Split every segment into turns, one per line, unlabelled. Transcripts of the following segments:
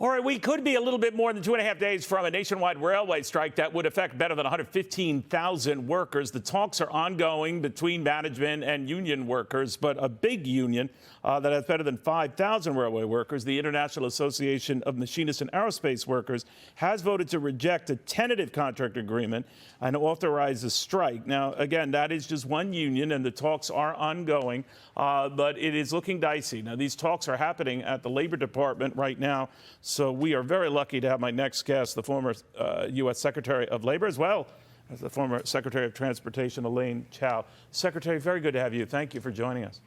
All right, we could be a little bit more than 2.5 days from a nationwide railway strike that would affect better than 115,000 workers. The talks are ongoing between management and union workers, but a big union that has better than 5,000 railway workers, the International Association of Machinists and Aerospace Workers, has voted to reject a tentative contract agreement and authorize a strike. Now, again, that is just one union, and the talks are ongoing, but it is looking dicey. Now, these talks are happening at the Labor Department right now. So we are very lucky to have my next guest, the former U.S. Secretary of Labor, as well as the former Secretary of Transportation, Elaine Chao. Secretary, very good to have you. Thank you for joining us.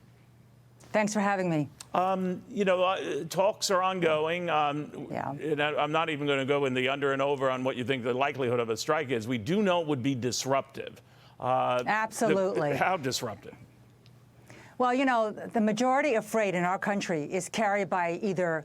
Thanks for having me.
Talks are ongoing.
Yeah.
And I'm not even going to go in the under and over on what you think the likelihood of a strike is. We do know it would be disruptive.
Absolutely.
How disruptive?
Well, you know, the majority of freight in our country is carried by either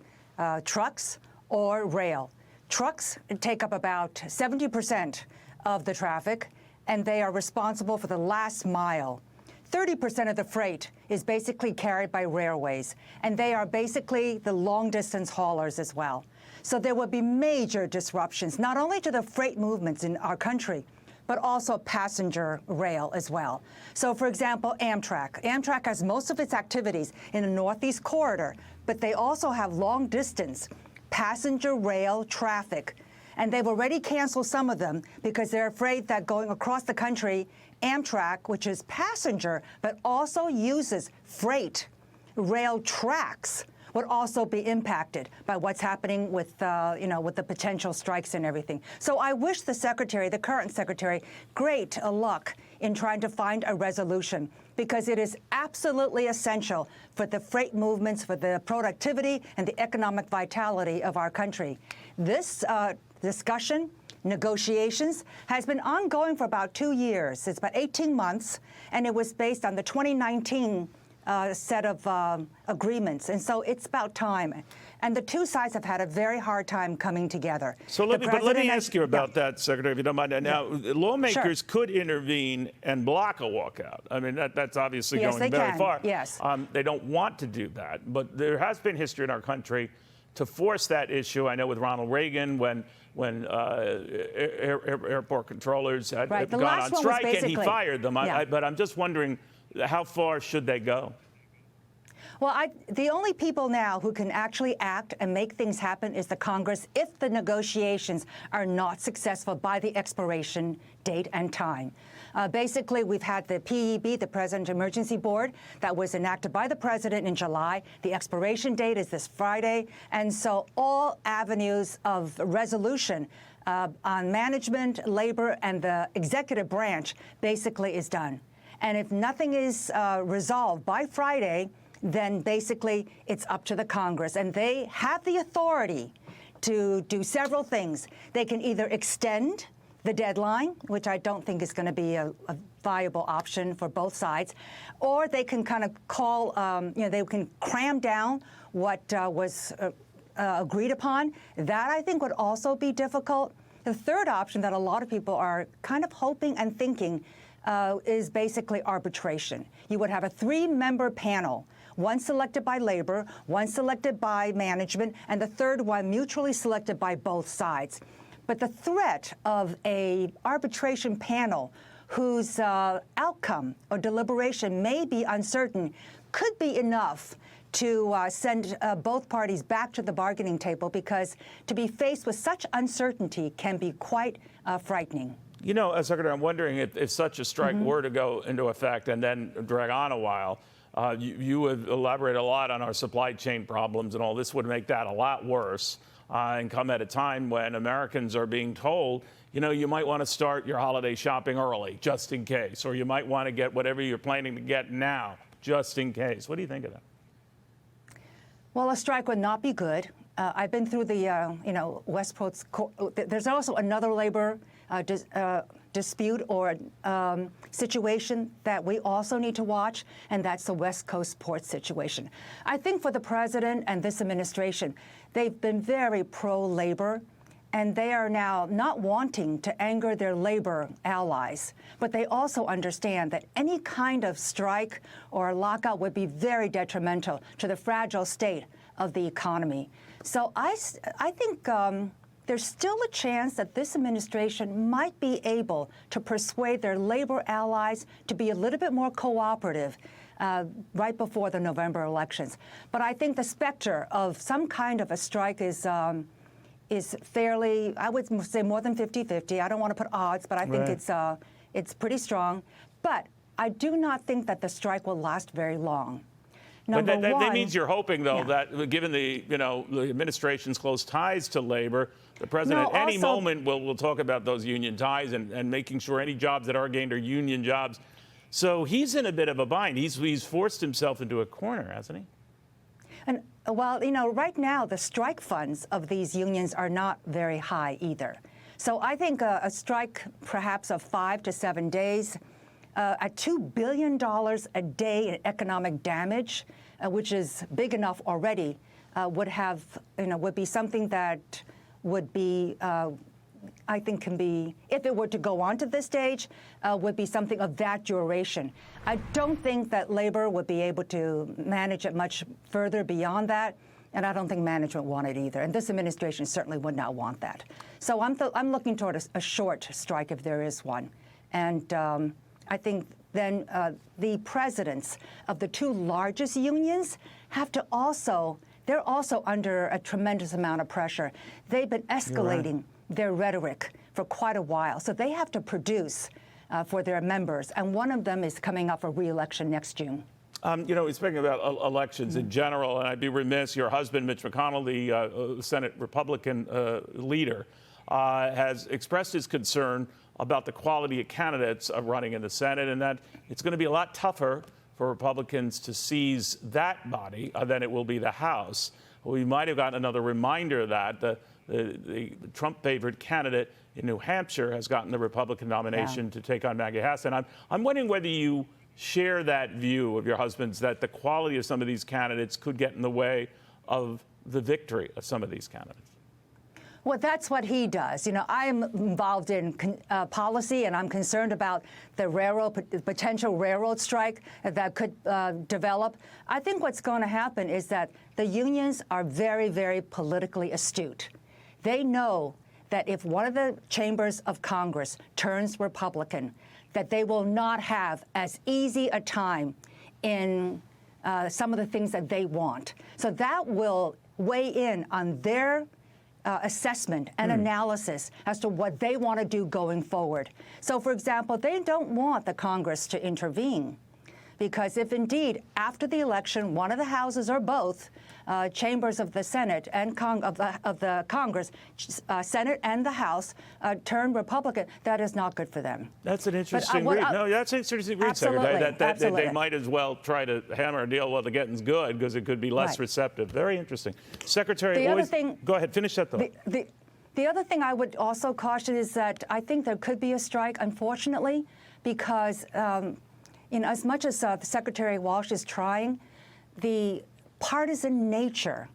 trucks or rail. Trucks take up about 70% of the traffic, and they are responsible for the last mile. 30% of the freight is basically carried by railways, and they are basically the long-distance haulers as well. So there will be major disruptions, not only to the freight movements in our country, but also passenger rail as well. So, for example, Amtrak. Amtrak has most of its activities in the Northeast Corridor, but they also have long-distance passenger rail traffic. And they've already canceled some of them because they're afraid that going across the country, Amtrak, which is passenger, but also uses freight rail tracks, would also be impacted by what's happening with, with the potential strikes and everything. So I wish the secretary, the current secretary, great luck in trying to find a resolution, because it is absolutely essential for the freight movements, for the productivity and the economic vitality of our country. This discussion, negotiations, has been ongoing for about 2 years. It's about 18 months, and it was based on the 2019 set of agreements. And so it's about time. And the two sides have had a very hard time coming together.
So let me ask you about that, Secretary, if you don't mind. Now, lawmakers could intervene and block a walkout. I mean, that's obviously going very far.
Yes.
They don't want to do that. But there has been history in our country to force that issue. I know with Ronald Reagan, when airport controllers had gone on strike and he fired them. But I'm just wondering, how far should they go?
Well, the only people now who can actually act and make things happen is the Congress if the negotiations are not successful by the expiration date and time. Basically, we've had the PEB, the President Emergency Board, that was enacted by the President in July. The expiration date is this Friday. And so all avenues of resolution on management, labor, and the executive branch basically is done. And if nothing is resolved by Friday, then basically it's up to the Congress. And they have the authority to do several things. They can either extend the deadline, which I don't think is going to be a viable option for both sides, or they can kind of call, they can cram down what was agreed upon. That, I think, would also be difficult. The third option that a lot of people are kind of hoping and thinking is basically arbitration. You would have a 3-member panel, one selected by labor, one selected by management, and the third one mutually selected by both sides. But the threat of an arbitration panel whose outcome or deliberation may be uncertain could be enough to send both parties back to the bargaining table, because to be faced with such uncertainty can be quite frightening.
You know, Secretary, I'm wondering if such a strike were to go into effect and then drag on a while, you would elaborate a lot on our supply chain problems and all. This would make that a lot worse and come at a time when Americans are being told, you might want to start your holiday shopping early, just in case, or you might want to get whatever you're planning to get now, just in case. What do you think of that?
Well, a strike would not be good. I've been through the, West Coast. There's also another labor dispute or situation that we also need to watch, and that's the West Coast port situation. I think for the president and this administration, they've been very pro-labor, and they are now not wanting to anger their labor allies, but they also understand that any kind of strike or lockout would be very detrimental to the fragile state of the economy. So I think there's still a chance that this administration might be able to persuade their labor allies to be a little bit more cooperative right before the November elections. But I think the specter of some kind of a strike is fairly, I would say, more than 50-50. I don't want to put odds, but I think it's pretty strong. But I do not think that the strike will last very long.
But that means you're hoping, though, that given the the administration's close ties to labor, the president at any moment will talk about those union ties and making sure any jobs that are gained are union jobs. So he's in a bit of a bind. He's forced himself into a corner, hasn't he?
And well, right now the strike funds of these unions are not very high either. So I think a strike perhaps of 5 to 7 days at $2 billion a day in economic damage, which is big enough already, would be something that would be, I think can be, if it were to go on to this stage, would be something of that duration. I don't think that labor would be able to manage it much further beyond that, and I don't think management want it either. And this administration certainly would not want that. So I'm looking toward a short strike if there is one. And I think then the presidents of the two largest unions have to they're also under a tremendous amount of pressure. They've been escalating their rhetoric for quite a while. So they have to produce for their members. And one of them is coming up for re-election next June.
Speaking about elections in general, and I'd be remiss, your husband, Mitch McConnell, the Senate Republican leader, has expressed his concern about the quality of candidates running in the Senate, and that it's going to be a lot tougher for Republicans to seize that body than it will be the House. We might have gotten another reminder that the Trump-favored candidate in New Hampshire has gotten the Republican nomination to take on Maggie Hassan. I'm wondering whether you share that view of your husband's, that the quality of some of these candidates could get in the way of the victory of some of these candidates.
Well, that's what he does. I'm involved in policy, and I'm concerned about the potential railroad strike that could develop. I think what's going to happen is that the unions are very, very politically astute. They know that if one of the chambers of Congress turns Republican, that they will not have as easy a time in some of the things that they want. So that will weigh in on their assessment and analysis as to what they want to do going forward. So, for example, they don't want the Congress to intervene, because if indeed after the election one of the houses or both chambers of the Senate and of the Congress, Senate and the House, turn Republican, that is not good for them.
That's an interesting read. No, that's an interesting read, Secretary. That they might as well try to hammer a deal while the getting's good, because it could be less receptive. Very interesting. Secretary, go ahead, finish that thought.
The other thing I would also caution is that I think there could be a strike, unfortunately, because as much as Secretary Walsh is trying, the partisan nature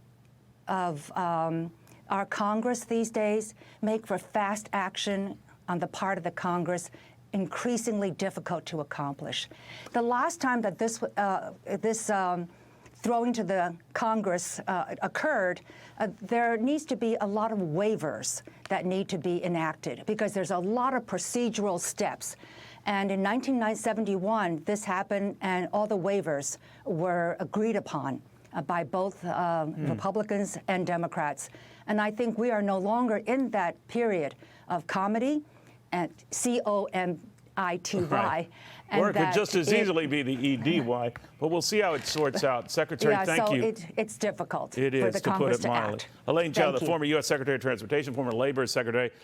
of our Congress these days make for fast action on the part of the Congress increasingly difficult to accomplish. The last time that this throwing to the Congress occurred, there needs to be a lot of waivers that need to be enacted, because there's a lot of procedural steps. And in 1971, this happened, and all the waivers were agreed upon by both Republicans and Democrats. And I think we are no longer in that period of comedy and C-O-M-I-T-Y.
Right. Or it could just as easily be the E-D-Y. But we'll see how it sorts out. Secretary, thank you.
It's difficult
it
for
is,
the
to
Congress
put it mildly.
to act.
Elaine Chao, the former U.S. Secretary of Transportation, former Labor Secretary.